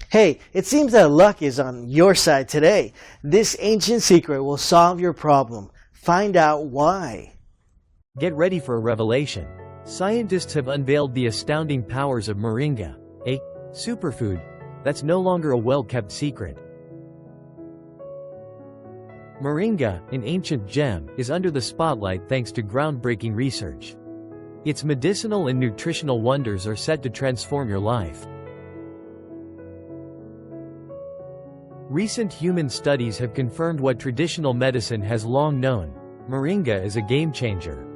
Hey, it seems that luck is on your side today. This ancient secret will solve your problem. Find out why. Get ready for a revelation. Scientists have unveiled the astounding powers of Moringa, a superfood that's no longer a well-kept secret. Moringa, an ancient gem, is under the spotlight thanks to groundbreaking research. Its medicinal and nutritional wonders are set to transform your life. Recent human studies have confirmed what traditional medicine has long known: Moringa is a game-changer.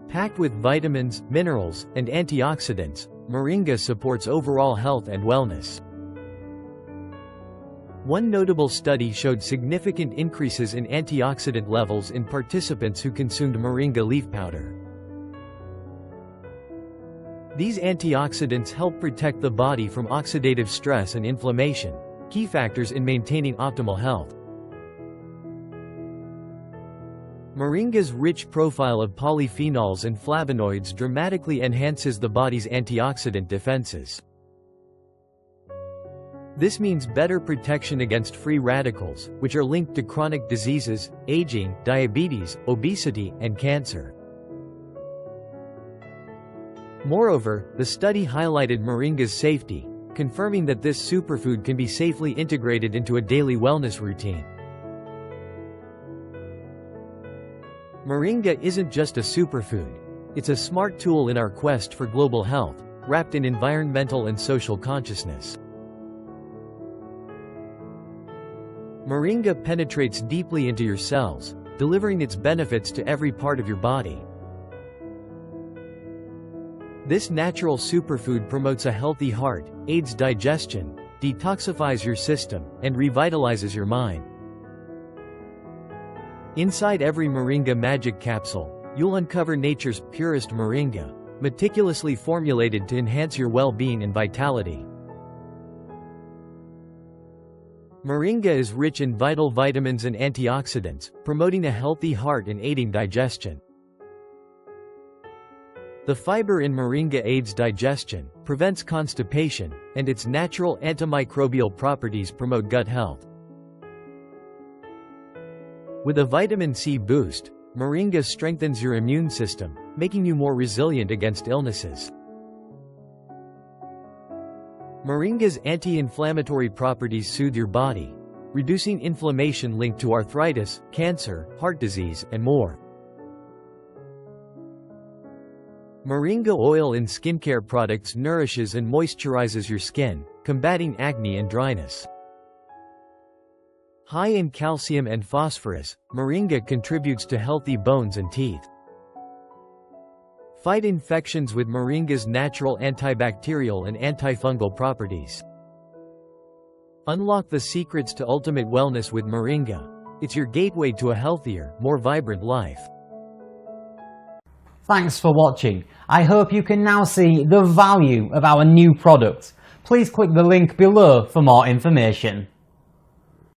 Packed with vitamins, minerals, and antioxidants, Moringa supports overall health and wellness. One notable study showed significant increases in antioxidant levels in participants who consumed Moringa leaf powder. These antioxidants help protect the body from oxidative stress and inflammation, key factors in maintaining optimal health. Moringa's rich profile of polyphenols and flavonoids dramatically enhances the body's antioxidant defenses. This means better protection against free radicals, which are linked to chronic diseases, aging, diabetes, obesity, and cancer. Moreover, the study highlighted Moringa's safety, confirming that this superfood can be safely integrated into a daily wellness routine. Moringa isn't just a superfood. It's a smart tool in our quest for global health, wrapped in environmental and social consciousness. Moringa penetrates deeply into your cells, delivering its benefits to every part of your body. This natural superfood promotes a healthy heart, aids digestion, detoxifies your system, and revitalizes your mind. Inside every Moringa Magic capsule, you'll uncover nature's purest Moringa, meticulously formulated to enhance your well-being and vitality. Moringa is rich in vital vitamins and antioxidants, promoting a healthy heart and aiding digestion. The fiber in Moringa aids digestion, prevents constipation, and its natural antimicrobial properties promote gut health. With a vitamin C boost, Moringa strengthens your immune system, making you more resilient against illnesses. Moringa's anti-inflammatory properties soothe your body, reducing inflammation linked to arthritis, cancer, heart disease, and more. Moringa oil in skincare products nourishes and moisturizes your skin, combating acne and dryness. High in calcium and phosphorus, Moringa contributes to healthy bones and teeth. Fight infections with Moringa's natural antibacterial and antifungal properties. Unlock the secrets to ultimate wellness with Moringa. It's your gateway to a healthier, more vibrant life. Thanks for watching. I hope you can now see the value of our new product. Please click the link below for more information.